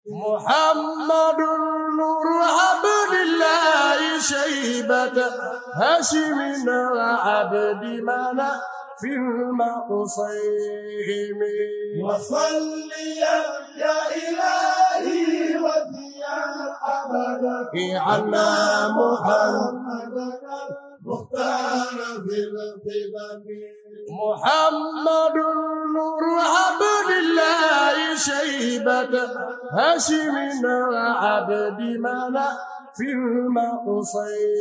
محمد نور عبد الله شيبة هاشم عبد مناف في المقصيم وصليا يا إلهي وديا أبدا عنا محمد مختار في القدم محمد نور عبد الله شيبة هاشم عبد مناف في المقصيم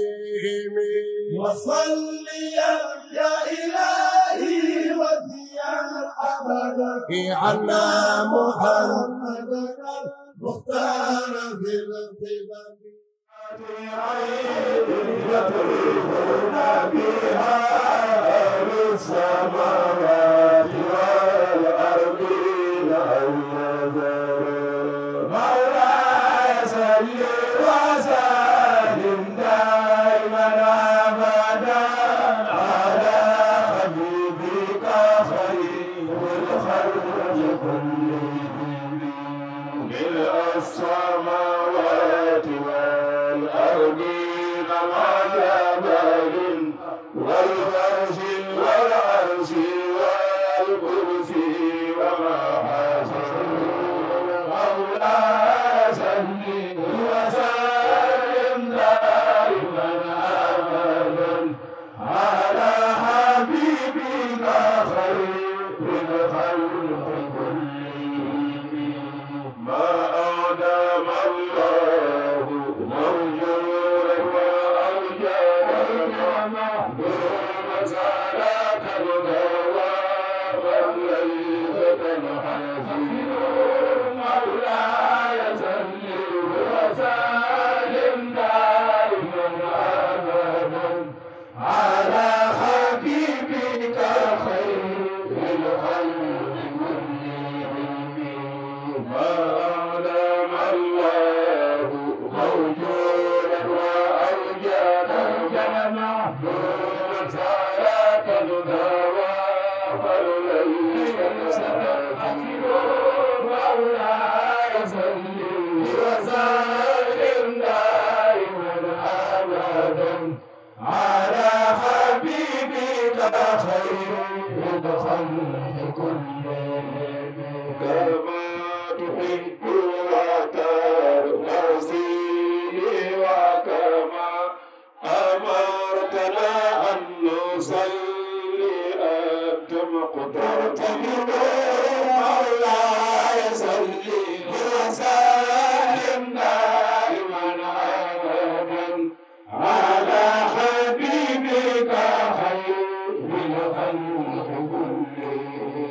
وصليا يا إلهي وديا أبدا عنا محمد مختار في القدم يطوفون بها أهل السماوات والأرض لهم نذر مولاي صل وسلم دائما أبدا على حبيبك خير الخلق كلهم ملء السماوات والأرضين وجبال والفرش والعرش والكرسي وما حسن مولاي صل وسلم دائما أبدا على حبيبك خير الخلق كلهم ما أعدم الله موجودا وأوجدا محبوبا سالك الهوى والليل تنحزن مولاي صل وسلم دائما أبدا على حبيبك خير الخلق كلهم ما أعلم الله موجودا وأوجدا محبوبا سالك الهوى والليل تنحزن مولاي صل وسلم دائما أبدا على حبيبك خير الخلق كلهم كما تحب وترضى وكما أمرتنا أن نصلي أنت مقدرت مولاي صل وسلم دائما أبدا على حبيبك خير الخلق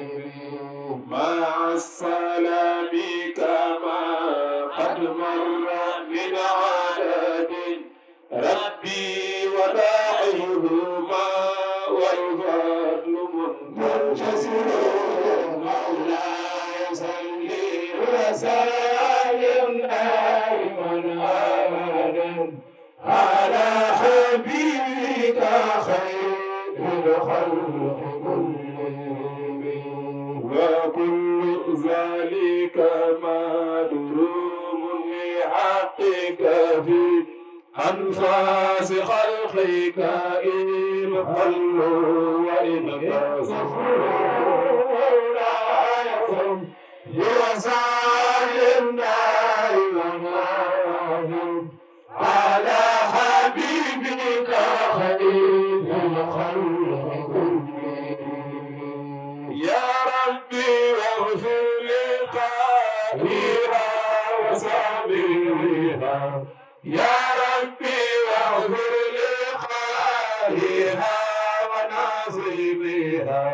كلهم مع السلام كما قد مر من عدد ربي وداعيهما والفضل منتشر مولاي صل وسلم دائما أبدا على حبيبك خير الخلق كلهم وكل ذلك مدروم لحقك في أنفاس خلقك إن قلوا وإن كسفوا مولاي صل وسلم دائما على حبيبك خير الخلق كلهم يا ربي واغفر لقائها وصابرها يا ربي واغفر لقائها وناصبها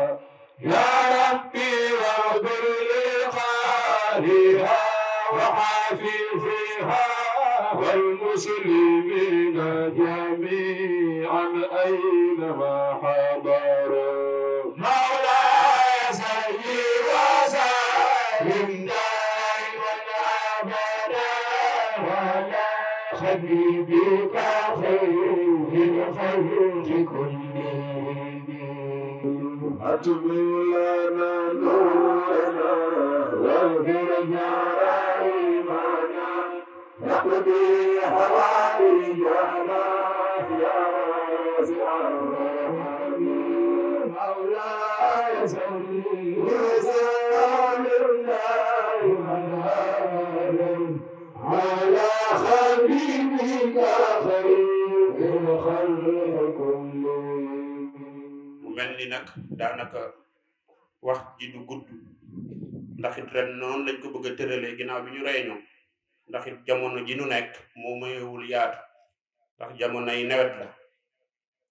يا ربي واغفر لقائها وحافظها والمسلمين جميعا أينما حضروا مولاي صل وسلم دائما أبدا على حبيبك خير الخلق كلهم أتمم لنا نورنا واغفر جرائمنا واقضي حوائجنا يا واسع الرحم مولاي صل وسلم دائما على حبيبك خير الخلق كلهم. mu mel ni nag daanaka wax ji du gudd ndax it ren noonu lañ ko bëgg a tëralee ginnaaw bi ñu réunion ndax it jamono ji nu nekk moo mayewul yaatu ndax jamono yi nawet la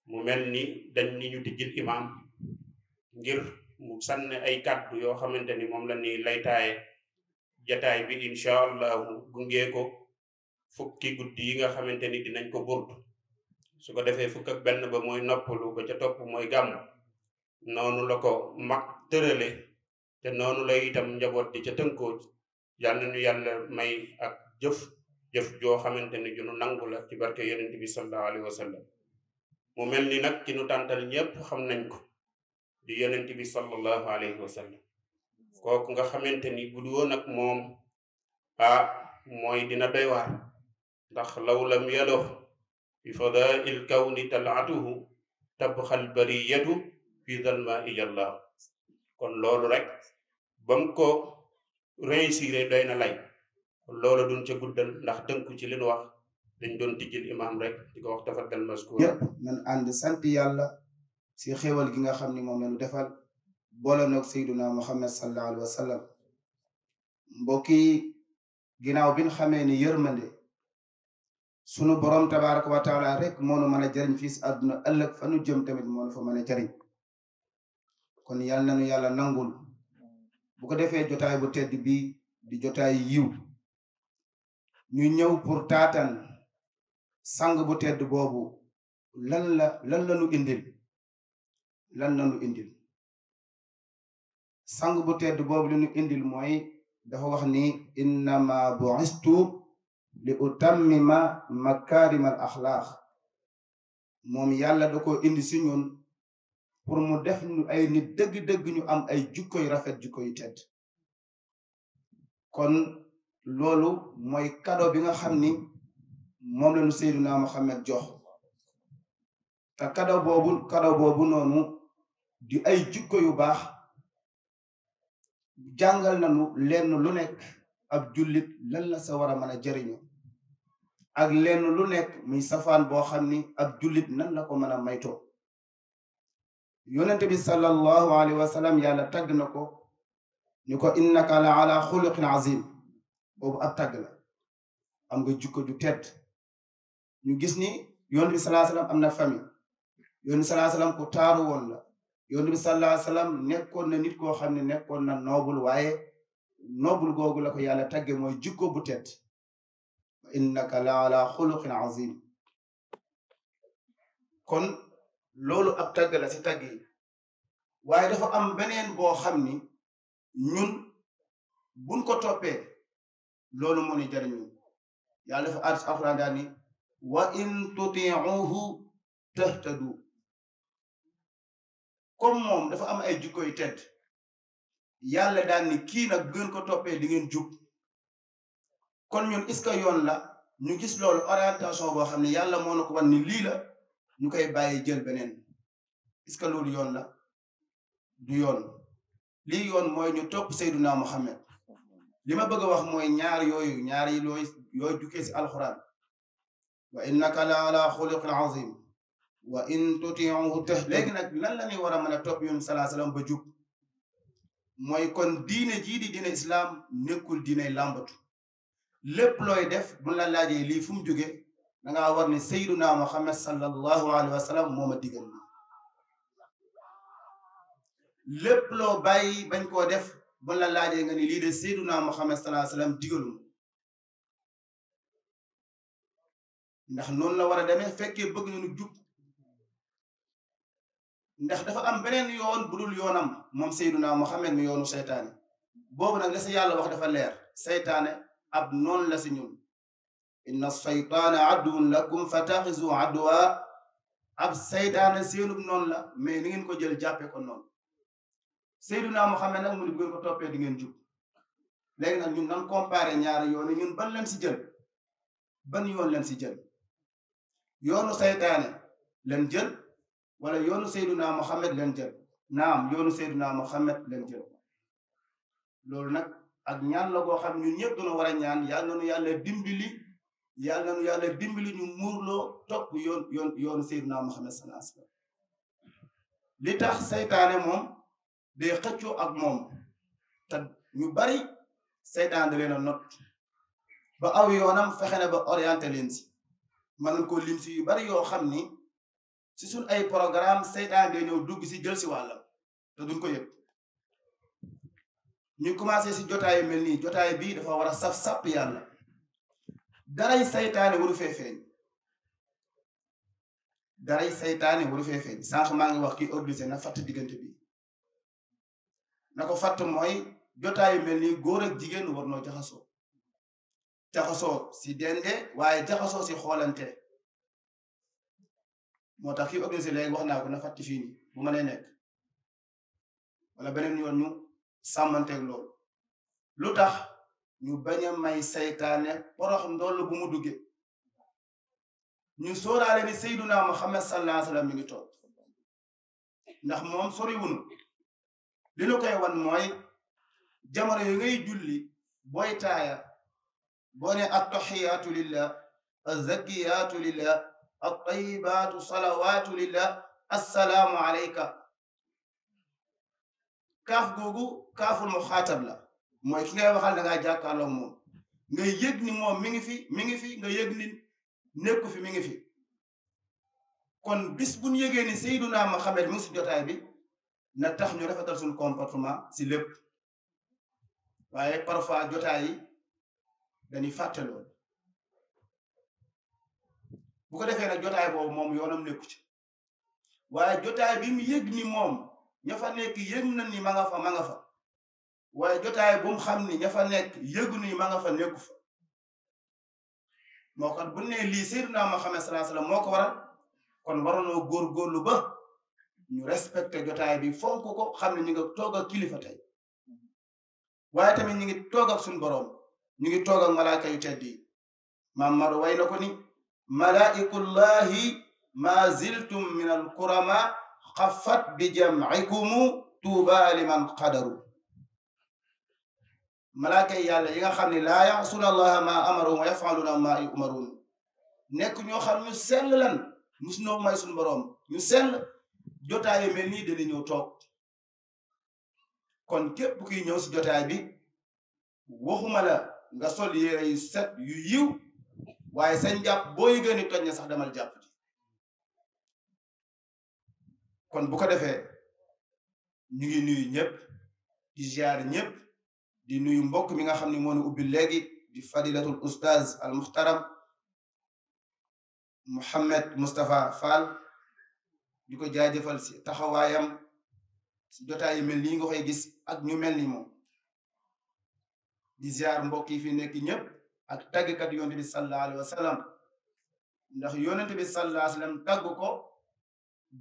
mu mel ni dañ ni ñu tijjil imaam ngir mu sànni ay kàddu yoo xamante ni moom la ni laytaaye jataay bi incha allahu gungee ko fukki guddi yi nga xamante ni dinañ ko burdu su ko defee fukk ak benn ba mooy noppalu ba ca topp mooy gàmm noonu la ko mag tërale te noonu la itam njaboot di ca tënkoo yal na ñu yàlla may ak jëf joo xamante ni junu nangu la ci barke yonent bi sallallahu alayhi wa sallam mu mel ni nag ki nu tàntal ñépp xam nañ ko di yonent bi sallallahu alayhi wa sallam kooku nga xamante ni bu du woon ak moom mooy dina doy waar ndax law lam yalo fi fadail kawni talaatuhu tabxal bariyatu fi dalma ijallah kon loolu rek bam ko réussir doy na lay loolu duñ ca guddal ndax tënku ci li nu wax dañ doon tijjil imaam rek di ko wax tafaddal maskuur yëpp nan ànd sant yàlla si xéwal gi nga xam ni moom lañu defal boole noog Seyduna Muhammad sallallahu alayhi wa sallam mbokk yi ginnaaw bi ñu xamee ni yërmande sunu borom tabaraka wa taala rek moo nu mën a jariñ fii si àdduna ëllëg fa nu jëm tamit moo nu fa mën a jariñ kon yàlla nañu yàlla nangul bu ko defee jotaay bu tedd bi di jotaay yiw ñu ñëw pour taatan sang bu tedd boobu lan lañu indil sang bu tedd boobu li ñu indil mooy dafa wax ni innama bu'istu li utammima makaarimal axlaaq moom yàlla da ko indi si ñun pour mu def ñu ay nit dëgg-dëgg ñu am ay jukko yu rafet jukko yu tedd kon loolu mooy cadeau bi nga xam ni moom la ñu Seydina Muhammad jox te cadeau boobu noonu di ay jukko yu baax jàngal nañu lenn lu nekk ab jullit lan la sa war a mën a jariñu ak lenn lu nekk muy safaan boo xam ni ab jullit nan la ko mën a maytoo yonent bi sallallahu alayhi wa sallam yàlla tagg na ko ni ko innaka la ala xuluqin azim boobu ab tagg la am nga jukko ju tedd ñu gis ni yonent bi sallallahu alayhi wa sallam am na famille yonent bi sallallahu alayhi wa sallam ku taaru woon la yonent bi sallallahu alayhi wa sallam nekkoon na nit koo xam ne nekkoon na noobul waaye noobul googu la ko yàlla tagge mooy jukko bu tedd wa innaka la ala xuluqin azim kon loolu ab tagg la si tagg yi waaye dafa am beneen boo xam ni ñun buñ ko toppee loolu moo ni jariñu yàlla dafa addis alxuraan daal ni wa in tuti'uhu tahtadu comme moom dafa am ay jikko yu tedd yàlla daal ni kii nag bu ngeen ko toppee di ngeen jub kon ñun est-ce que yoon la ñu gis loolu orientation boo xam ne yàlla moo na ko wan ni lii la ñu koy bàyyi jël beneen est-ce que loolu yoon la du yoon lii yoon mooy ñu topp Seyduna Muhammad li ma bëgg a wax mooy ñaar yi yooyu jukkee si alxuraan wa innaka la ala xuluqin azim wa in tuti'uhu tahtadu léegi nag lan la ñuy war a mën a topp yoon salaa salaam ba jub mooy kon diine jii di diine islam nekkul diine làmbatu lépp looy def bu la laajee lii fu mu jóge da ngaa war ne Seyduna Muhammad sallallahu alayhi wa sallam moo ma digal lépp loo bàyyi bañ koo def bu la laajee nga ni lii de Seyduna Muhammad sallallahu alayhi wa sallam digalum ndax noonu la war a demee fekkee bëgg nañu jub ndax dafa am beneen yoon budul yoonam moom Seyduna Muhammad mi yoonu seytaane boobu nag la sa yàlla wax dafa leer seytaane ab noonu la si ñun inna seytaana aduwwun lakum fattaxizu aduwa ab seytaane seenub noonu la mais ni ngeen ko jël jàppe ko noonu Seyduna Muhammad nag mu ni bu ngeen ko toppee di ngeen jub léegi nag ñun nan comparé ñaari yoon ñun ban leen si jël ban yoon leen si jël yoonu saytaane leen jël wala yoonu Seyduna Muhammad leen jël naam yoonu Seyduna Muhammad leen jël loolu nag ak ñaan la goo xam ñun ñëpp duna war a ñaan yàlla nañu yàlla dimbali ñu muurloo topp yoonu Seyduna Muhammad sallallahu alayhi wasallam li tax saytaane moom day xëccoo ak moom te ñu bari saytaan da leen a not ba aw yoonam fexe na ba orienté leen si mën nañ ko lim si yu bari yoo xam ni si suñ ay programme saytaan day ñëw dugg si jël si wàllam te duñ ko yëg ñu commencé si jotaay mel nii jotaay bii dafa war a saf-sàpp yàlla daray saytaane waru fee feeñ daray saytaane waru fee feeñ sànq maa ngi wax kii organisé na fatt diggante bi na ko fatt mooy jotaayu mel nii góor ak jigéen war noo jaxasoo si dende waaye jaxasoo si xoolante moo tax kii organisé léegi wax naa ko na fatt fii nii bu mënee nekk wala beneen yoon ñu sàmmanteeg loolu lu tax ñu bañ a may saytaane porox ndoll bu mu dugge ñu sóoraale ni Seyduna Muhammad sallallahu alayhi wasallam mi ngi toog ndax moom sori wunu li nu koy wan mooy jamono yu ngay julli booy taaya boo ne attahiyaatu lillah azzakiyaatu lillah attayibaatu salawaatu lillah assalaamu alayka kaaf googu kaaful mu xaatab la mooy ki ngay waxal da ngaa jàkkaarloo moom nga yëg ni moom mi ngi fi nga yëg ni nekku fi mi ngi fi kon bis bu ñu yëgee ni Seyduna Muhammad mu ngi si jotaay bi na tax ñu rafetal suñu comportement si lépp waaye parfois jotaay yi dañuy fàtte lool bu ko defee nag jotaay boobu moom yoonam nekku ci waaye jotaay bi mu yëg ni moom ña fa nekk yëg na ni ma nga fa waaye jotaay bu mu xam ni ña fa nekk yëgu ni ma nga fa nekku fa moo kat bu ne lii Seydina Muhammad sallallahu alayhi wasallam moo ko waral kon waroonoo góorgóorlu ba ñu respecté jotaay bi fonk ko xam ne ñu ngi toog ak kilifa tey waaye tamit ñu ngi toog ak suñu boroom ñu ngi toog ak malaaka yu tedd yi maam Maro way na ko ni malaikullahi ma ziltum min al kurama xafat bi jam'ikumu tuuba liman qadaru malaaka yi yàlla yi nga xam ne laa ya'suna allaha ma amaru wa yaf'aluna ma yu'marun nekk ñoo xam ñu sell lan mus noo may suñu boroom ñu sell jotaay mel nii dana ñëw toog kon képp kuy ñëw si jotaay bi waxuma la nga sol yére yu set yu yiw waaye sa njàpp boo yëgee ni toj na sax demal jàpp ji kon bu ko defee ñu ngi nuyu ñëpp di ziar ñëpp di nuyu mbokk mi nga xam ne moo ñu ubbi léegi di fadilatul ustaz al muhtaram Mouhamed Moustapha Fall di ko jaajëfal si taxawaayam si jotaay yu mel nii nga koy gis ak ñu mel ni moom di ziar mbokk yi fi nekk ñëpp ak tàggkat yonent bi sallallahu alayhi wa sallam ndax yonent bi sallallahu alayhi wa sallam tàgg ko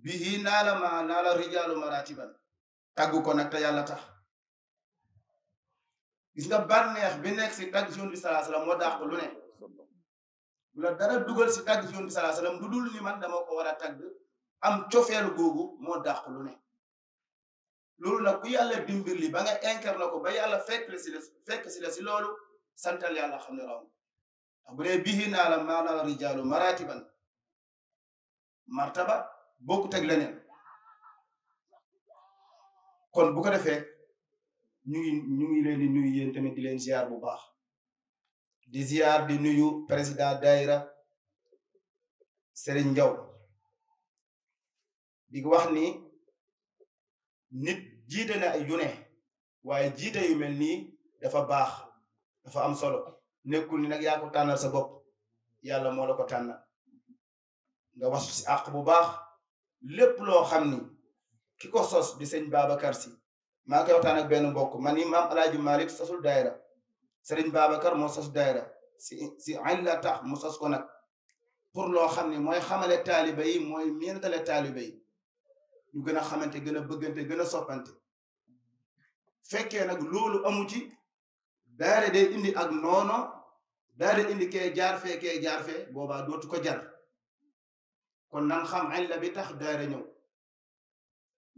bihi naala ma naala rijaalu maratiban tàgg ko nag te yàlla tax gis nga bànneex bi nekk si tàgg si yonent bi sallallahu alayhi wa sallam moo dàq lu ne bu la dara dugal si tàgg si yonent bi sallallahu alayhi wa sallam lu dul ni man dama ko war a tàgg am cofeel googu moo dàq lu ne loolu nag ku yàlla dimbir li ba nga incarné ko ba yàlla fekk si la si loolu santal yàlla xam ne raw ndax bu dee bihi naa la maanaam rijaalu maratiban martaba bokkut ak leneen kon bu ko defee ñu ngi leen di nuyu yéen tamit di leen ziar bu baax di ziar di nuyu président daayira Serigne Ndiaw di wax ni nit jiite na ay yu ne waaye jiite yu mel nii dafa baax dafa am solo nekkul ni nag yaa ko tànnal sa bopp yàlla moo la ko tànnal nga wasu si àq bu baax lépp loo xam ni ki ko sos di sëñ Babacar si maa ngi koy waxtaan ak benn mbokk man ni maam Alaaji Malik sosul daayira sëriñ Babacar moo sos daayira si añ la tax mu sos ko nag pour loo xam ni mooy xamale taaliba yi mooy miinatale taaliba yi ñu gën a xamante gën a bëggante gën a soppante fekkee nag loolu amu ci daayira day indi ak noono daal di indi kee jaar fee boobaa dootu ko jar kon nan xam illa bi tax daara ñëw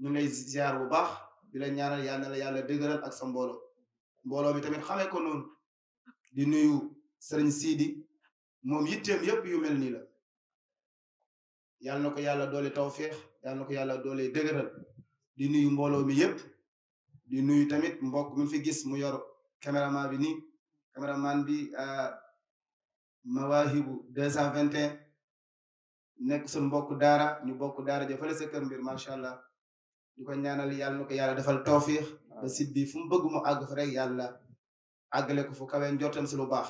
ñu lay ziar bu baax di la ñaanal yal na la yàlla dëgëral ak sa mbooloo bi tamit xamee ko noonu di nuyu sëriñ Sidi moom yitteem yépp yu mel nii la yal na ko yàlla doole tawféex yal na ko yàlla doole dëgëral di nuyu mbooloo mi yépp di nuyu tamit mbokk mi fi gis mu yor caméraman bi nii caméraman bi Mawaahibu 221 nekk suñu mbokk daara ñu bokk daara jëfale sa kër mbir macha allah di ko ñaanal yàlla na ko yàlla defal tawfiix ba sit bi fu mu bëgg mu àgg fa rek yàlla àggale ko fu kawe njortam si lu baax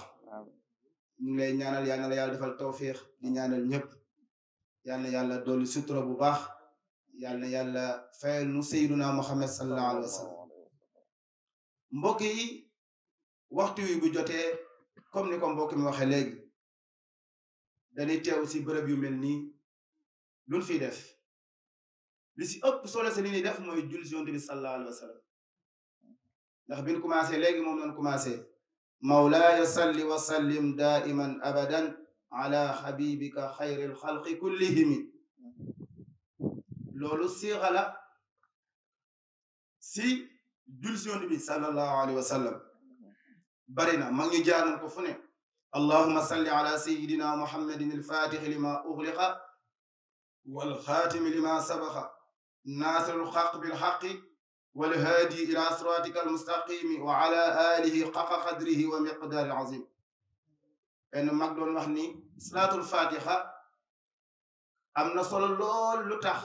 ñu ngi lay ñaanal yàlla na la yàlla defal tawfiix di ñaanal ñëpp yàlla na yàlla dolli sutura bu baax yàlla na yàlla fayal nu sayyiduna Muhammad sallallahu alayhi wa sallam mbokk yi waxtu wi bu jotee comme ni ko mbokk mi waxee léegi dañuy teew si bërëb yu mel nii luñ fiy def li si ëpp solo si li ñuy def mooy julli si yonent bi sallallahu alayhi wa sallam ndax biñ commencé léegi moom lañ commencé mawlaaya salli wa sallim daiman abadan ala habibika xayril xalqi kullihimi loolu siixa la si julli si yonent bi sallallahu alayhi wa sallam bari na mag ñu jaaroon ko fu ne allahumma salli ala sayyidina muhammadin al-fatixi lima uxliqa wal xaatimi lima sabaxa naasirul xaq bil xaqi wal haadi ila siraatika al-mustaqimi wa ala alihi xaqa qadrihi wa miqdaari azim benn mag doon wax ni salaatul fatiha am na solo lool lu tax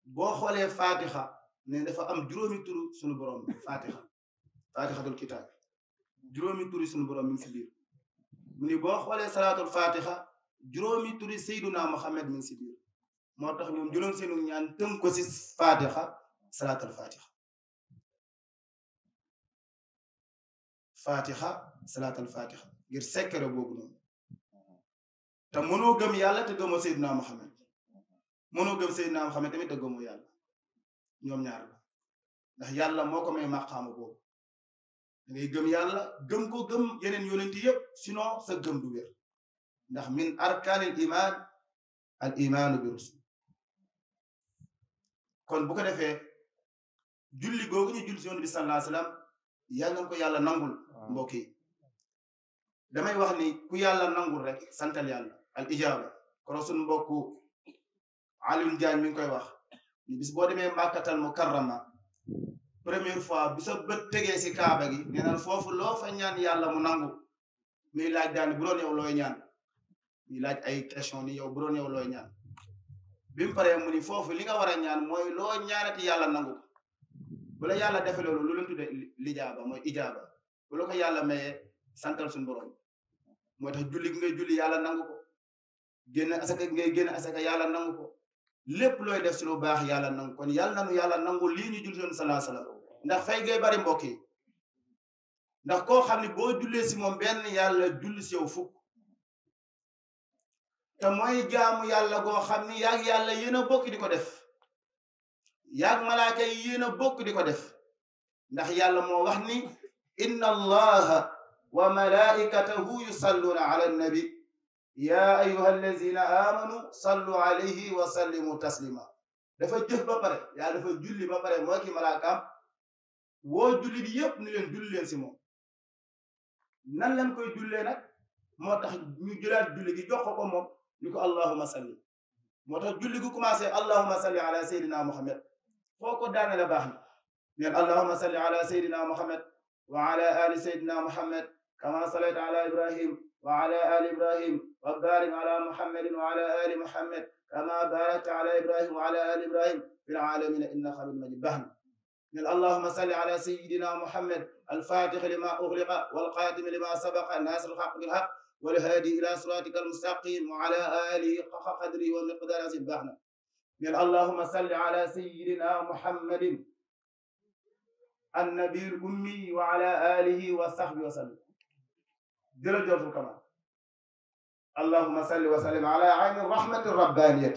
boo xoolee fatiha ne dafa am juróomi turu sunu borom fatiha fatihatul kitaab juróomi turi sunu borom mi ngi si biir mu ni boo xoolee salaatul fatiha juróomi turi sayduna Muhammad mi ngi si biir moo tax ñoom juróom seenu ñaan tënk ko si fatiha salaatul fatiha fatiha salaatul fatiha ngir sekkere boobu noonu te mënoo gëm yàlla te gëmoo sayduna Muhammad mënoo gëm sayduna Muhammad tamit te gëmoo yàlla ñoom ñaar la ndax yàlla moo ko may maqaama boobu da ngay gëm yàlla gëm ko gëm yeneen yonenti yépp sinon sa gëm du wér ndax min arkaanil iman al imaanu bi rusul kon bu ko defee julli googu ñu julli si yonent bi sallallahu alayhi wasallam yàlla ko yàlla nangul mbokk yi damay wax ni ku yàlla nangul rek santal yàlla al ijaaba koro suñu mbokku Alioune Diagne mi ngi koy wax ni bis boo demee Makkatal Mukarrama première fois bi sa bët tegee si kaaba gi nee na foofu loo fa ñaan yàlla mu nangu muy laaj daal bu doon yow looy ñaan muy laaj ay question ni yow bu doon yow looy ñaan bi mu paree mu ni foofu li nga war a ñaan mooy loo ñaanati yàlla nangu bu la yàlla defee loolu lu leen tudde lijaaba mooy ijaaba bu la ko yàlla mayee santal suñu borom moo tax julli gi ngay julli yàlla nangu ko génn asaka ngay génn asaka yàlla nangu ko lépp looy def si lu baax yàlla nangu kon yàlla nanu yàlla nangu lii ñu julli sallallahu alayhi wasallam ndax fay ngay bari mbokk yi ndax koo xam ne boo jullee si moom benn yàlla julli si yow fukk te mooy jaamu yàlla goo xam ni yaag yàlla yéen a bokk di ko def yaag malaaka yi yéen a bokk di ko def ndax yàlla moo wax ni inna allaha wa malaikatahu yusalluna ala nabi ya ayuha allazina amanu sallu alayhi wa sallimu taslima dafa jëf ba pare yaa dafa julli ba pare moo ki malaakaam woo julli bi yépp ni leen julli leen si moom nan lañ koy jullee nag moo tax ñu jëlaat julli gi jox ko moom ni ko allahumma salli moo tax julli gu commencé allahumma salli ala sayyidina muhammad foo ko daane la baax na neen allahumma salli ala sayyidina muhammad wa ala ali sayyidina muhammad kama sallayta ala ibrahim wa ala ali ibrahim wa barik ala muhammadin wa ala ali muhammad kama barakta ala ibrahim wa ala ali ibrahim fil alamin innaka hamidun majid baax na neen allahumma salli ala sayyidina muhammad الفاتح لما أغلق والقاتم لما سبق الناس الحق بالحق والهادي إلى صراطك المستقيم وعلى آله حق قدره ومقدار عظيم بحنا من اللهم صل على سيدنا محمد النبي الأمي وعلى آله وصحبه وسلم جل جلاله كمان اللهم صل وسلم على عين الرحمة الربانية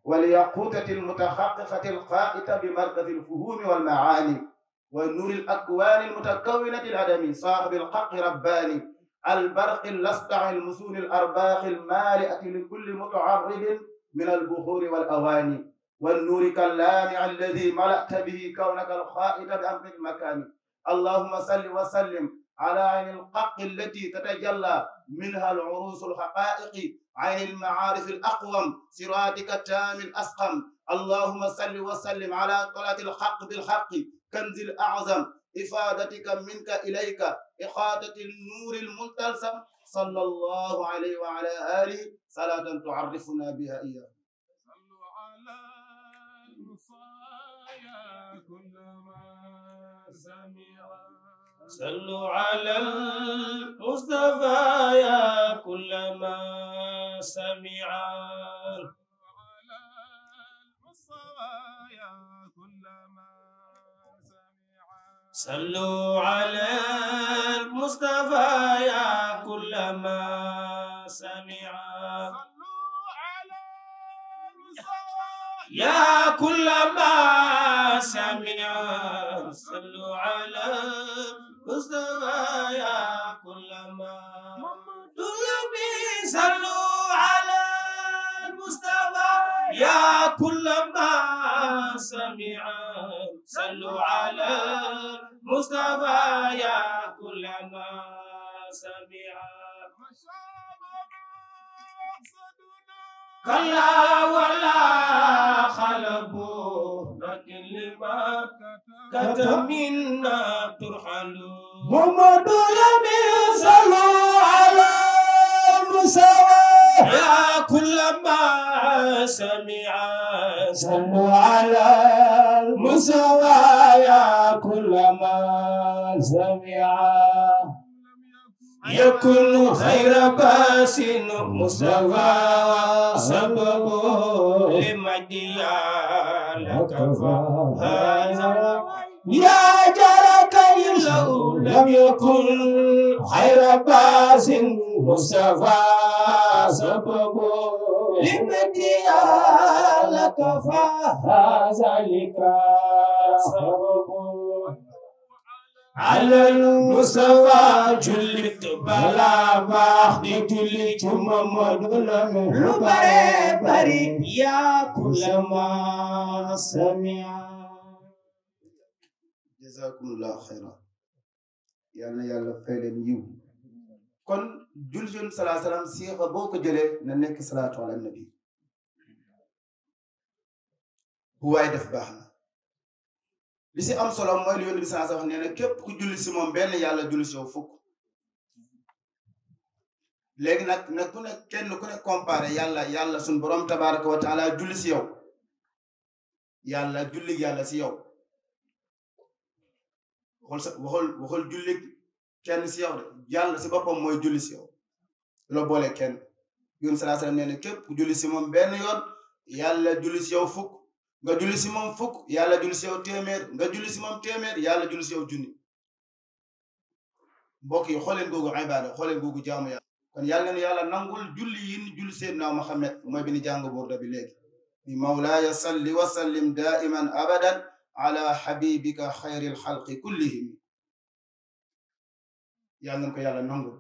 والياقوتة المتحققة القائتة بمركز الفهوم والمعاني والنور الأكوان المتكونة الأدمي صاحب الحق رباني البرق الأسطع المسون الأرباخ المالئة لكل متعرض من البخور والأواني والنور كاللامع الذي ملأت به كونك الخائط بأمر المكان. اللهم صل وسلم على عين الحق التي تتجلى منها العروس الحقائق، عين المعارف الأقوم، صراطك التام الأسقم. اللهم صل وسلم على طلعة الحق بالحق، كنز الأعظم، إفادتك منك إليك، إحاطة النور الملتلسم، صلى الله عليه وعلى آله صلاة تعرفنا بها إياه. صلوا على المصايا كلما سمع. صلوا على المصطفى يا كلما سمع. صلوا على المصطفى يا كلما سمع. يا كلما سمع. صلوا على المصطفى يا كلما طلبي. صلوا على المصطفى يا كلما سمع. صلوا على المصطفى يا كلما سمع. كلا ولا خلبوا لكن لما كتب منا ترحلوا. محمد لمن صلوا على المصطفى يا كلما سمع. صلوا على المصطفى يا كلما سمع. يكون خير باس مصطفى سبب لمجدي لك فهذا يا جرك لو لم يكن خير باس مصطفى سبب لمجدي لك فهذا لك سبب. على المصطفى جلت بلا باخ دي جلت محمد لو بري بري يا كلما سمع. jazakumullahu xayran. yal na yàlla fay leen yiw. kon julli Yonent salaa salaam siixa boo ko jëlee na nekk salaatu ala nabi. bu waay def baax na. li si am solo mooy li Yonent bi salaa salaam nee na képp ku julli si moom benn yàlla julli si yow fukk. léegi nag ku ne kenn ku ne comparé yàlla suñu borom tabaraka wa taala julli si yow. yàlla julli yàlla si yow. waxul julli kenn si yow de yàlla si boppam mooy julli si yow. loo boole kenn. Yonent salaa salaam nee na képp ku julli si moom benn yoon yàlla julli si yow fukk. nga julli si moom fukk yàlla julli si yow téeméer nga julli si moom téeméer yàlla julli si yow junni. mbokk yi xooleen googu ibaada xooleen googu jaamu yàlla. kon yàlla na yàlla nangul julli yi ni julli Seydina Muhammad mooy bi ni jàng burda bi léegi. bi mawlaaya salli wa sallim daiman abadan ala habibika xayril xalqi kullihim. yàlla nañ ko yàlla nangul.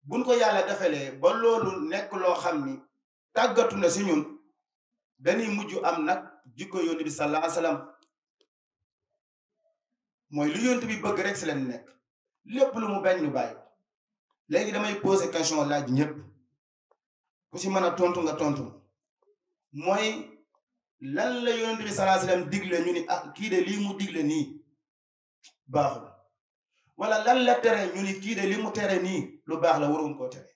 buñ ko yàlla defalee ba loolu nekk loo xam ni tàggatu na si ñun. dañuy mujj am nag jikko Yonent bi sallallahu alayhi wasallam mooy lu Yonent bi bëgg rek si leen nekk lépp lu mu bañ ñu bàyyi. léegi damay poser question laaj ñëpp ku si mën a tontu nga tontu mooy lan la Yonent bi sallallahu alayhi wasallam digle ñu ni ah kii de lii mu digle nii baaxul wala lan la tere ñu ni kii de li mu tere nii lu baax la waroon koo tere.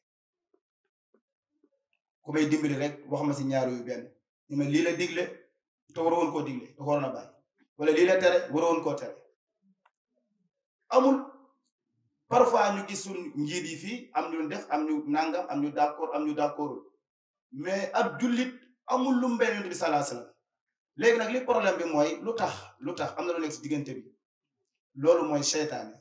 ku may dimbali rek wax ma si ñaar yu benn. ñu ne lii la digle te waroon koo digle te waroon a bàyyi wala lii la tere waroon koo tere amul. parfois ñu gis suñ njiit yi fii am ñu def am ñu nangam am ñu d'accord am ñu d'accordul mais ab jullit amul lu mbéy Yonent bi sallallahu alayhi wasallam. léegi nag li problème bi mooy lu tax am na lu nekk si diggante bi loolu mooy seytaane.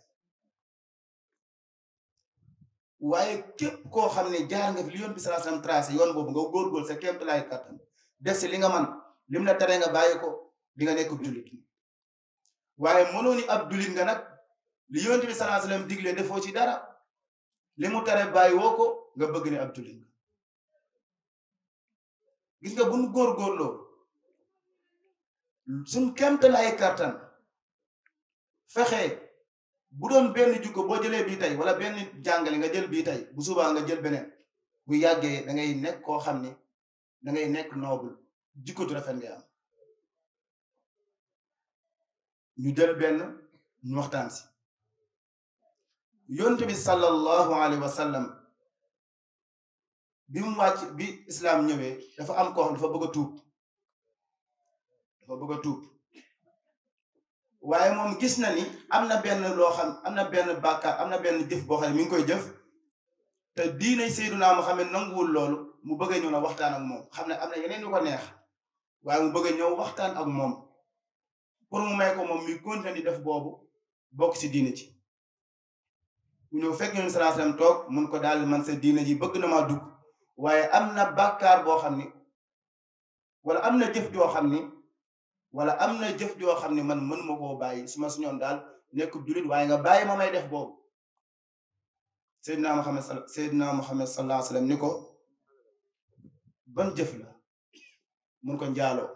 waaye képp koo xam ne jaar nga fi li Yonent bi sallallahu alayhi wasallam tracé yoon boobu nga góorgóorlu sa kéemtalaay kàttan def si li nga man lim la tere nga bàyyi ko di nga nekk jullit. waaye mënoo ni ab jullit nga nag li yonent bi sallallahu alayhi wasallam digle defoo ci dara li mu tere bàyyi woo ko nga bëgg ne ab jullit nga gis nga bu nu góorgóorloo suñ kemte lay kartan fexe bu doon benn jukko boo jëlee bii tey wala benn jàngale nga jël bii tey bu subaa nga jël beneen bu yàggee da ngay nekk koo xam ni da ngay nekk noble jikko ju rafet ngay am ñu jël benn ñu waxtaan si yonent bi sallallahu alayhi wa sallam bi mu wàcc bi islam ñëwee dafa am koo xam dafa bëgg a tuub waaye moom gis na ni am na benn loo xam am na benn bàkkaar am na benn jëf boo xam ne mi ngi koy jëf te diinay Seydunaa Muhammad nanguwul loolu mu bëgg a ñëw na waxtaan ak moom xam ne am na yeneen yu ko neex waaye mu bëgg a ñëw waxtaan ak moom pour mu may ko moom mi continuer di def boobu bokk ci diine ci mu ñëw fekk ñun sallallahu alayhi wasallam toog mun ko daal man sa diine ji bëgg na maa dugg waaye am na bàkkaar boo xam ni wala am na jëf joo xam ni man mën ma koo bàyyi su ma suñoon daal nekk jullit waaye nga bàyyi ma may def boobu Seydina Muhammad sallallahu alayhi wasallam ni ko ban jëf la mun ko njaaloo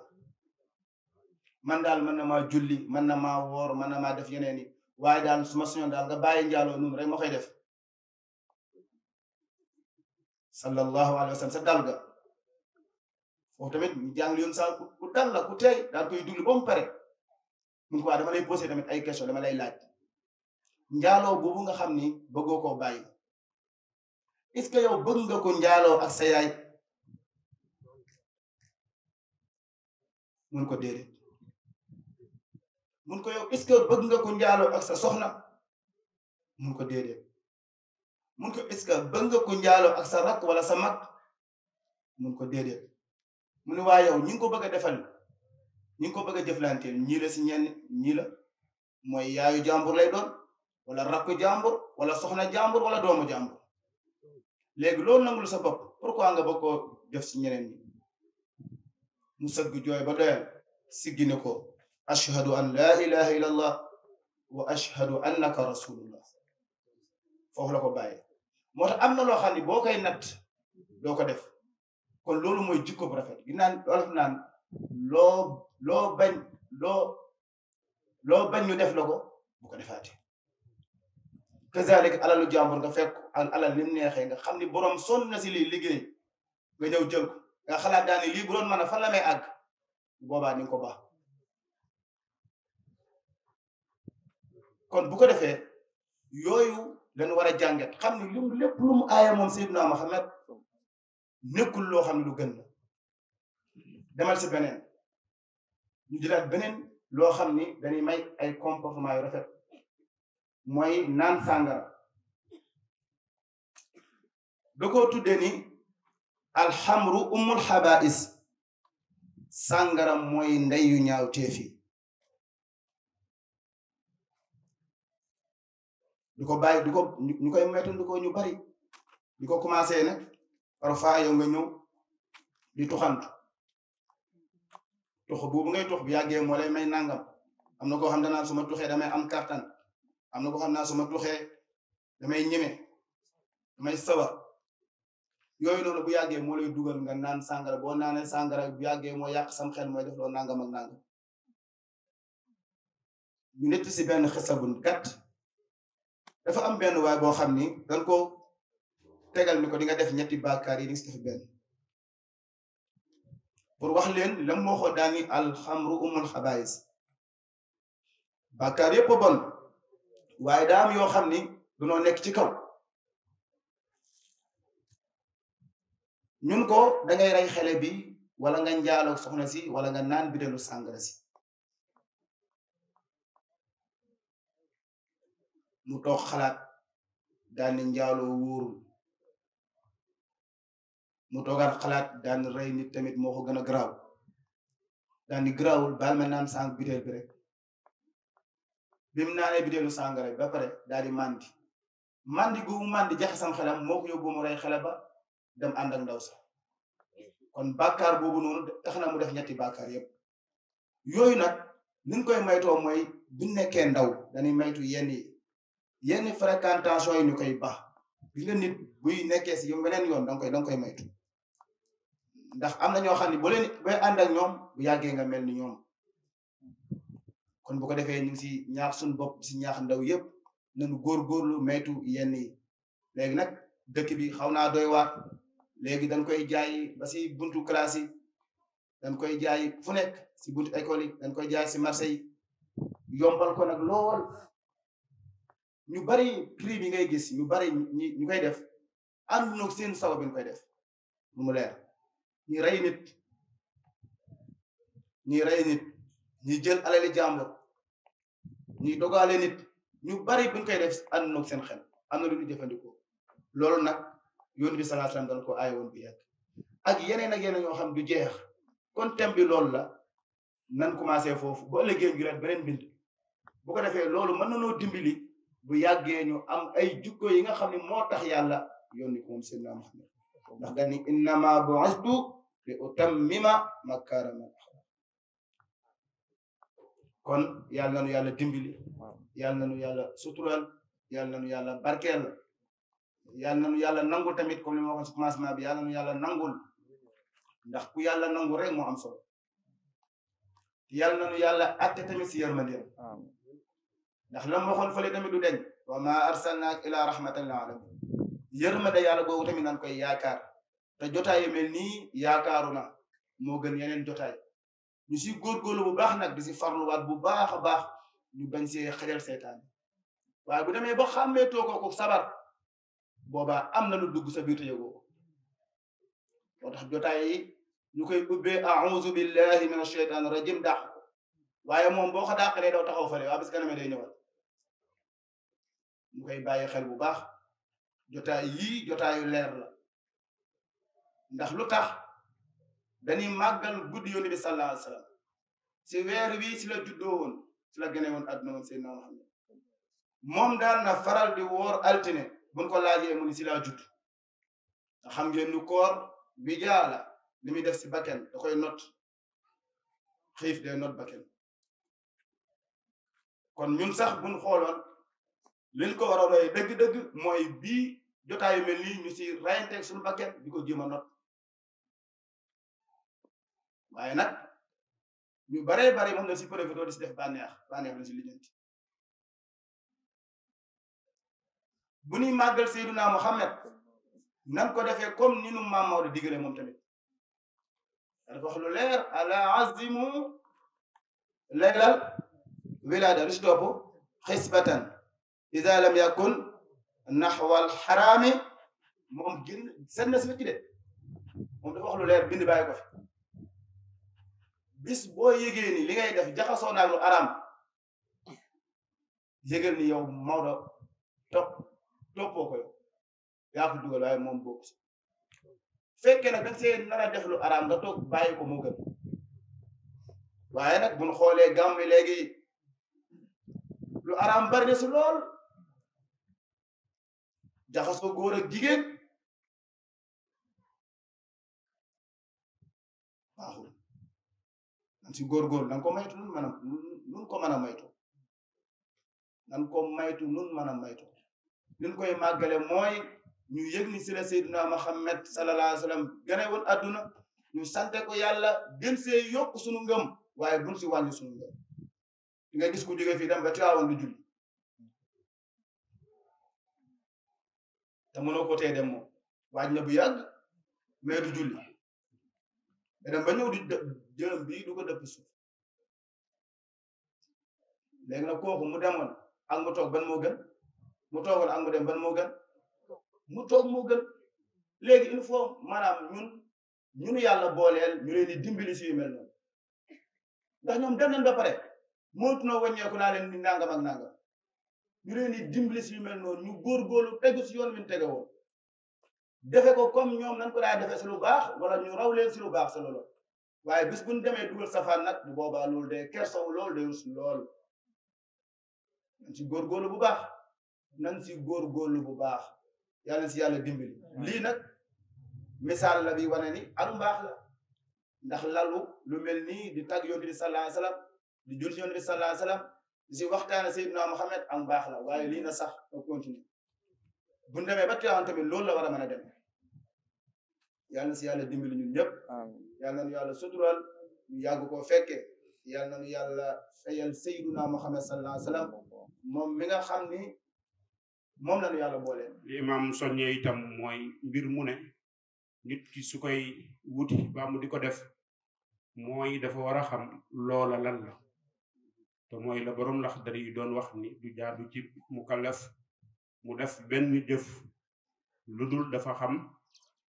man daal mën na maa julli mën na maa woor mën na maa def yeneen yi waaye daal su ma suñoon daal nga bàyyi njaaloo noonu rek ma koy def sallallahu alayhi wasallam sa dal ga foofu tamit ñu jàng yoon sa ku dal la ku tey daal koy dugli ba mu pare mun ko waa dama lay posé tamit ay question dama lay laaj njaaloo boobu nga xam ni bëggoo koo bàyyi est-ce que yow bëgg nga ko njaaloo ak sa yaay mun ko déedéet mun ko yow est-ce que bëgg nga ko njaaloo ak sa soxna mun ko déedéet mun ko est-ce que bëgg nga ko njaaloo ak sa rakk wala sa mag mun ko déedéet mu ne waa yow ñi ngi ko bëgg a defal ñi ngi ko bëgg a jëflanteel ñii la si ñenn ñii la mooy yaayu jàmbur lay doon wala rakku jàmbur wala soxna jàmbur wala doomu jàmbur léegi loolu nangul sa bopp pourquoi nga bëgg koo def si ñeneen ñi mu sëgg jooy ba doyal siggi ne ko ashhadu an la ilaha illa allah wa ashhadu annaka rasulullah foofu la ko bàyyi moo tax am na loo xam ne boo koy natt doo ko def kon loolu mooy jikko bu rafet gi naan olof naan loo bañ ñu def la ko bu ko defaate kazalik alalu jàmbur nga fekk alal ni mu neexee nga xam ni boroom sonn na si lii liggéey nga ñëw jël ko nga xalaat daal ni lii bu doon mën a fan la may àgg boobaa ni nga ko baax kon bu ko defee yooyu lañu war a jàngat xam ni lépp lu mu aaya moom Seydina Muhammad nekkul loo xam ne lu gën la demal si beneen ñu jëlaat beneen loo xam ni dañuy may ay comportement yu rafet mooy naan sàngara da koo tuddee ni alxamru umul xabaais sàngara mooy ndeyu ñaaw teefi du ko bàyyi du ko ñu koy moytandiku ko ñu bari di ko commencé nag parfois yow nga ñëw di tuxantu tux boobu ngay tux bu yàggee moo lay may nangam am na koo xam danaa su ma tuxee damay am kartan am na koo xam naa su ma tuxee damay ñeme damay sawar yooyu noonu bu yàggee moo lay dugal nga naan sàngara boo naanee sàngara bu yàggee moo yàq sam xel mooy def loo nangam ak nangam ñu nett si benn xisa bu gàtt dafa am benn waay boo xam ni dañ ko tegal ni ko di nga def ñetti bàkkaar yi di nga si def benn pour wax leen lam moo xoo daani alxamru umul xabaais bàkkaar yépp bon waaye daa am yoo xam ni dunoo nekk ci kaw ñun ko dangay rey xele bi wala nga njaaloog soxna si wala nga naan bidelu sàngara si mu toog xalaat daal ni njaaloo wóorul mu toogaat xalaat daan rey nit tamit moo ko gën a garaaw daan ni garaawul baal ma naan sang bideel bi rek bi mu naanee bideelu sàngara bi ba pare daal di mandi gu mandi jaxasam xelam moo ko yóbbu mu rey xele ba dem ànd ak ndaw sax kon bàkkaar boobu noonu tax na mu def ñetti bàkkaar yépp yooyu nag liñ koy maytoo mooy buñ nekkee ndaw dañuy maytu yenn yi yenn fréquentation yi ñu koy baax gis nga nit buy nekkee si yow beneen yoon danga koy moytu ndax am na ñoo xam ne boo ànd ak ñoom bu yàggee nga mel ni ñoom kon bu ko defee ñu ngi si ñaax suñu bopp si ñaax ndaw yëpp nañu góorgóorlu maytu yenn yi léegi nag dëkk bi xaw naa doy waar léegi dañ koy jaay ba si buntu classe yi dañ koy jaay fu nekk si buntu école yi dañ koy jaay si marché yi yombal ko nag lool ñu bari crime yi ngay gis ñu bari ñu koy def am na seen sabab bi ñu koy def mu leer ñi rey nit ñi jël alali jàmbur ñi dogaale nit ñu bari buñ koy def ànd na seen xel am na lu ñu jëfandikoo loolu nag yoon bi sallallahu alayhi wasallam dañ ko aay woon bi yàgg ak yeneen yoo xam du jeex kon thème bi loolu la nan commencé foofu ba ëllëgee ñu ret beneen bind bu ko defee loolu mën nanoo dimbali bu yàggee ñu am ay jukko yi nga xam ne moo tax yàlla yónni ko moom Seydina Muhammad ndax dañ ni innama bu'istu li utammima makarima kon yàlla nanu yàlla dimbali yàlla nanu yàlla sutural yàlla nanu yàlla barkeel yàlla nanu yàlla nangul tamit comme li ma waxoon ci commencement bi yàlla nanu yàlla nangul ndax ku yàlla nangu rek moo am solo yàlla nanu yàlla atte tamit si yërmandeem ndax la ma waxoon fële tamit du deñ wa ma arsalnaaka ila rahmatan lil alamin yërmande yàlla boobu tamit nan koy yaakaar te jotaay yu mel nii yaakaaru na moo gën yeneen jotaay ñu si góorgóorlu bu baax nag di si farluwaat bu baax a baax ñu bañ see xajal seytaan waaye bu demee ba xàmmee toogoo ko sabar boobaa am na lu dugg sa biir te yëgoo ko moo tax jotaay yi ñu koy ubbee a'uuzu billahi min asheytaan rajim dàq ko waaye moom boo ko dàqalee daw taxaw fale waa bis kanamee day ñëwal ñu koy bàyyi xel bu baax jotaay yii jotaayu leer la ndax lu tax dañuy màggal guddi yónni bi sallallahu alayhi wasallam si weer wi si la juddoo woon si la gëne woon adduna woon Seydina Muhammad moom daan na faral di woor altine buñ ko laajee mu ni si laa judd nga xam ngeen nu koor bi jaala li muy def si bakken da koy not xiif de not bakken kon ñun sax buñ xooloon liñ ko war a roy dëgg-dëgg mooy bii jotaayu mel nii ñu si rayanteeg suñu bakken di ko jéem a not waaye nag ñu baree bari moom la si profité di si def bànneex la si lijjanti bu ñuy màggal Seydina Muhammad nan ko defee comme ni nu Maam Maodo digale moom tamit dafa wax lu leer ala azimu laylal wilada lu si topp xisbatan ida lam yakun naxwal xaraami moom gën seen na si wécci de moom dafa wax lu leer bind bàyyi ko fi bis boo yégee ni li ngay def jaxasoo naag lu araam yégal ni yow Maodo toppoo ko yow yaa ko dugal waaye moom bokk si fekkee nag danga see nar a def lu araam nga toog bàyyi ko moo gën waaye nag buñ xoolee gàmm bi léegi lu araam bari na si lool jaxasoo góor ak jigéen baaxul nan si góorgóor nan ko maytu nun ko mën a maytu nan ko maytu nun mën a maytu nun koy màggale mooy ñu yëg ni si la Seydina Muhammad sallallahu alayhi wa sallam gane woon adduna ñu sante ko yàlla gën see yokk suñu ngëm waaye buñ si wàññi suñu ngëm di nga gis ku jóge fii dem ba Tiwaawan du julli te mënoo ko tee dem moom waaj na bu yàgg mais du julli da dem ba ñëw di jërëm bii du ko dëpp suuf léegi nag kooku mu demoon ak mu toog ban moo gën mu toogoon ak mu dem ban moo gën mu toog moo gën léegi il faut maanaam ñunu yàlla booleel ñu leen di dimbali si yu mel noonu ndax ñoom dem nañ ba pare mootu noo wàññeeku naa leen ni nangam ak nangam ñu leen di dimbali si yu mel noonu ñu góorgóorlu tegu si yoon wi ñu tege woon defe ko comme ñoom nañ ko daa defee si lu baax wala ñu raw leen si lu baax sa loolu waaye bis buñ demee dugal safaan nag bu boobaa loolu day kersaw loolu day rus loolu nañ si góorgóorlu bu baax nañ si góorgóorlu bu baax yàlla si yàlla dimbali lii nag misaal la bi wane ni ak mbaax la ndax lalu lu mel nii di tagg yonent bi sallallahu alayhi wasallam di jul si yonent bi sallallahu alayhi wasallam si waxtaane Seydina Muhammad am baax la waaye lii na sax nga continuer bu demee ba Tiwaawan tamit loolu la war a mën a dem yàlla na si yàlla dimbali ñun ñëpp yàlla na nu yàlla sutural ñu yàgg koo fekkee yàlla na nu yàlla fayal Seydina Muhammad sallallahu alayhi wa sallam moom mi nga xam ni moom la nu yàlla booleen li imam soññee itam mooy mbir mu ne nit ki su koy wuti ba mu di ko def mooy dafa war a xam loola lan la te mooy la borom Laxdari yi doon wax ni du jaadu ci mukallaf mu def benn jëf lu dul dafa xam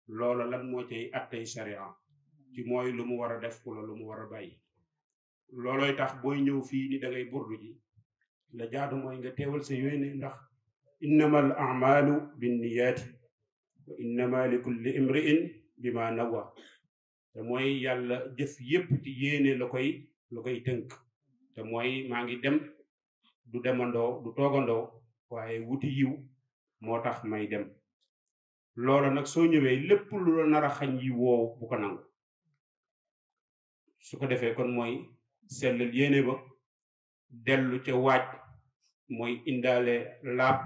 loola lan moo cay attey sharia ci mooy lu mu war a def wala lu mu war a bàyyi loolooy tax booy ñëw fii ni da ngay burdu ji la jaadu mooy nga teewal sa yéene ndax innamal a'malu binniyaati wa innama likulli imri'in bima nawa te mooy yàlla jëf yépp ci yéene la koy tënk te mooy maa ngi dem du demandoo du toogandoo waaye wuti yiw moo tax may dem loola nag soo ñëwee lépp lu la nar a xañ yi woow bu ko nangu su ko defee kon mooy sellal yéene ba dellu ca waaj mooy indaale laab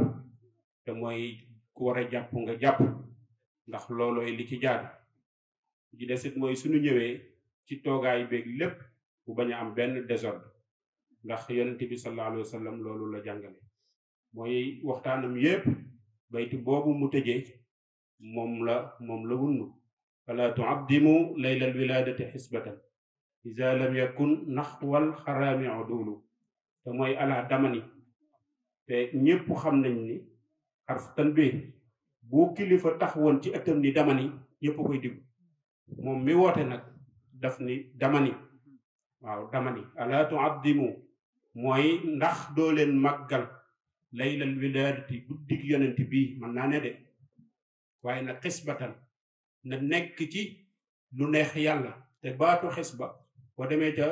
te mooy ku war a jàpp nga jàpp ndax loolooy li ci jaar ji desit mooy suñu ñëwee ci toogaay beeg lépp bu bañ a am benn désordre ndax yonent bi sallallahu alayhi wa sallam loolu la jàngale mooy waxtaanam yépp bayti boobu mu tëjee moom la wunnu fala tu'addimu laylal wiladati xisbatan iza lam yakun naxwal xaraami udulu te mooy ala damani te ñépp xam nañ ni xarf tanbih bu kilifa tax woon ci ëttam ni damani ñépp koy diggu moom mi woote nag daf ni damani waaw damani ala tu'addimu mooy ndax doo leen màggal laylal wiladati guddig yonent bii man naa ne de waaye nag xisbatan na nekk ci lu neex yàlla te baatu xisba boo demee ca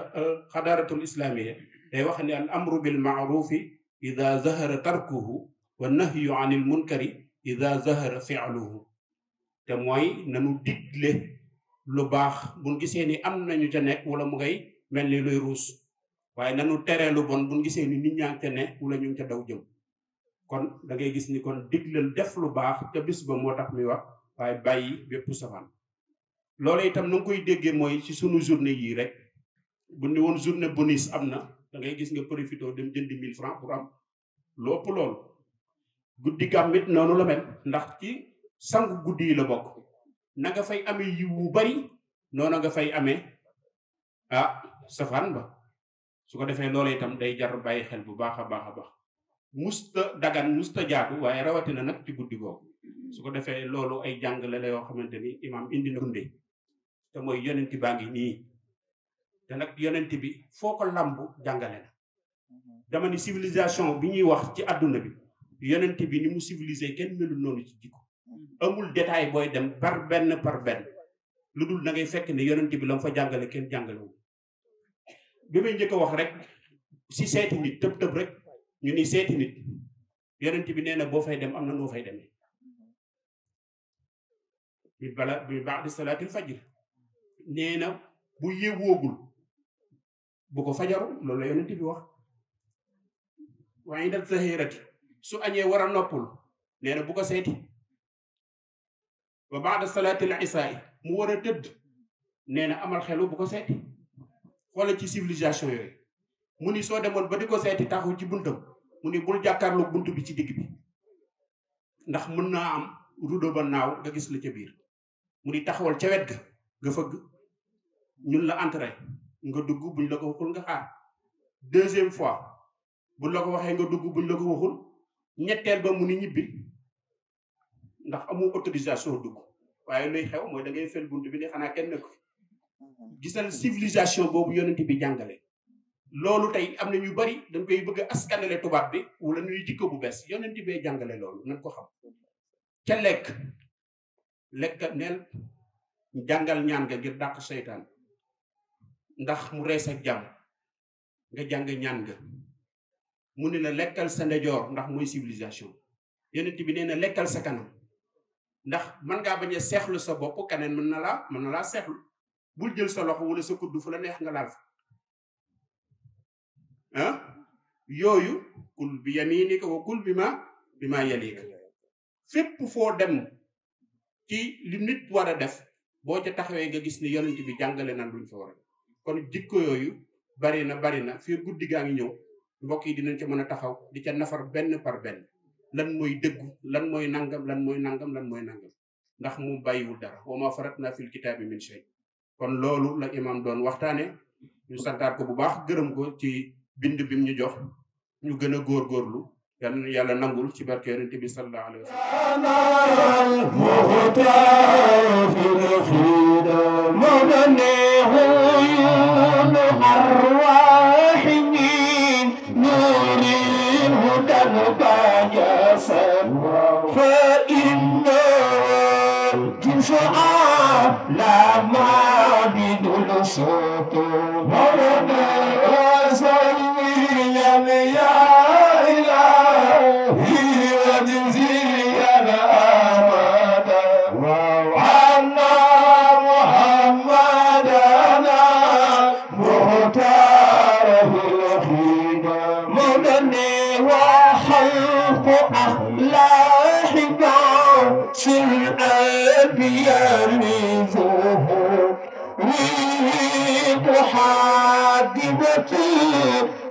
xadaratul islamiya day wax ne al amru bil maarufi ida zahara tarkuhu wa nahyu anil munkari ida zahara fi'luhu te mooy nanu digle lu baax buñ gisee ni am nañu ca nekk wala mu ngay mel ni luy ruus waaye nanu tere lu bon buñ gisee ni nit ñaa ngi ca ne wala ñu ngi ca daw jëm kon da ngay gis ni kon diglal def lu baax te bis ba moo tax mi wax waaye bàyyi bépp safaan loolu itam nu ngi koy déggee mooy ci sunu journée yii rek bu ni woon journée bonus am na da ngay gis nga profité dem jëndi 1000 francs pour am lu ëpp loolu guddi gàmmit noonu la mel ndax ci sangu guddi yi la bokk na nga fay amee yiw wu bari noonu nga fay amee safaan ba su ko defee loolu itam day jar bàyyi xel bu baax a baax a baax musta dagan musta jaadu waaye rawatina nag ci guddi googu su ko defee loolu ay jàngale la yoo xamante ni imam indi na dundee te mooy yonent baa ngi nii te nag yonent bi foo ko lambu jàngale na dama ni civilisation bi ñuy wax ci àdduna bi yonent bi ni mu civilisé kenn melul noonu ci jikko amul détail booy dem par benn lu dul da ngay fekk ne yonent bi la mu fa jàngale kenn jàngalewu bi may njëkk a wax rek si seeti nit tëb rek ñu ni seeti nit yonent bi nee na boo fay dem am na noo fay demee bi ba'di salaatil fajr nee na bu yewwoogul bu ko fajaru loolu la yonent bi wax waaye dal zahirati su añee war a noppul nee na bu ko seeti ba ba'da salaatil isaa'i mu war a tëdd nee na amal xelu bu ko seeti xoolal ci civilisation yooyu mu ni soo demoon ba di ko seeti taxu ci buntam mu ni bul jàkkaarloo bunt bi ci digg bi ndax mën naa am rideau ba naaw nga gis la ca biir mu ni taxawal ca wet ga nga fëgg ñun la entré nga dugg buñ la ko waxul nga xaar deuxième fois buñ la ko waxee nga dugg buñ la ko waxul ñetteel ba mu ni ñibbi ndax amu autorisation dugg waaye luy xew mooy da ngay fel bunt bi ne xanaa kenn nekk gisal civilisation boobu yonent bi jàngale loolu tey am na ñu bari dañ koy bëgg a askanale tubaab bi wala ñuy jikko bu bees yonent bee jàngale loolu nañ ko xam ca lekk neel jàngal ñaan nga ngir dàq seytaan ndax mu rees ak jàmm nga jàng ñaan nga mu ne la lekkal sa ndejoor ndax mooy civilisation yonent bi nee na lekkal sa kanam ndax mën ngaa bañ a seexlu sa bopp kaneen mën na laa seexlu bul jël sa loxo wala sa kudd fu la neex nga laal fa yooyu kul bi yaminika wa kul bi ma yalika fépp foo dem ci li nit war a def boo ca taxawee nga gis ni yonent bi jàngale na luñ fa war a kon jikko yooyu bari na fii guddi gaa ngi ñëw mbokk yi dinañ ca mën a taxaw di ca nafar benn par benn lan mooy dëggu lan mooy nangam lan mooy nangam lan mooy nangam ndax mu bàyyiwul dara wa ma faratna fil kitaabi min shay kon loolu la imam doon waxtaane ñu santaat ko bu baax gërëm ko ci bind bim ñu jox ñu gën a góorgóorlu yàlla nangul ci barke yonent bi sallallahu alayhi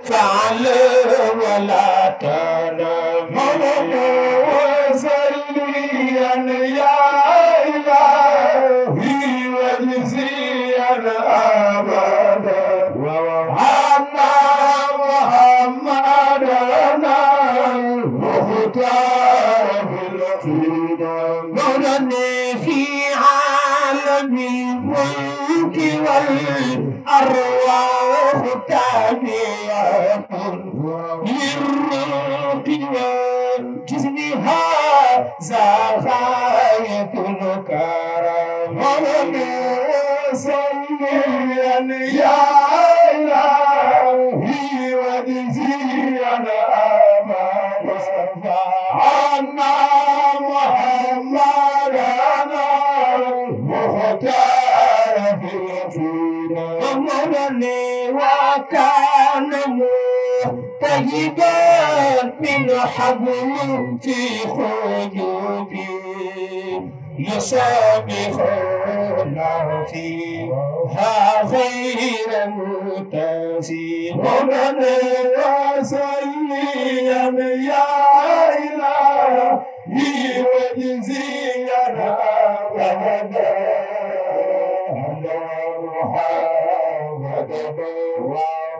فعلم ولا تنام وسليا يا إلهي واجزيا أبدا عنا محمدنا المختار بالقدم مولاني في عالم الملك والأرواح تابعة للروح والجسم هذا غاية الكرم وسليا يا إلهي واجزيا أبدا عنا محمدنا المختار في ومولاني وكان متجدا من حبل في خجوبي يسابقون فيها غير متسي ومولاني وسليا يا إلهي واجزيا أبدا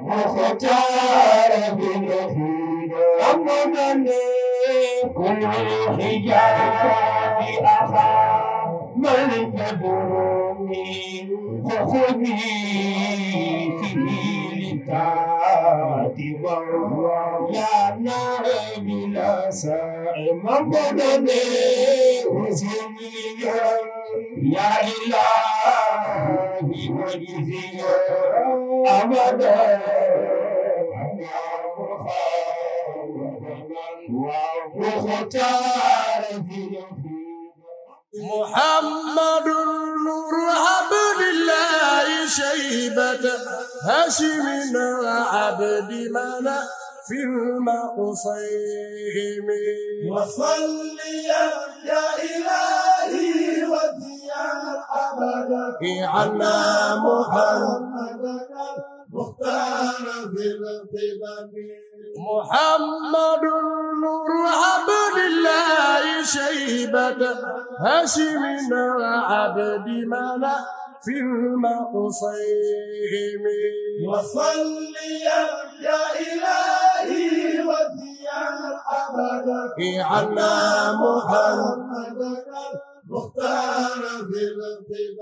مختار بالخير أمنني كل حجاب أخا من تدرني فخذني فيه للكاتب يا نبي لا سائم أمنني وزنيا يا إلهي واجزيا أبدا محمد نور عبد الله شيبة هاشم عبد منى في المقصيم وصليا يا إلهي وديا أبدا عنا محمد مختار في القدم محمد نور عبد الله شيبة هاشم عبد منى في المقصيم وصليا يا إلهي وديا أبدا عنا محمد مختار في القدم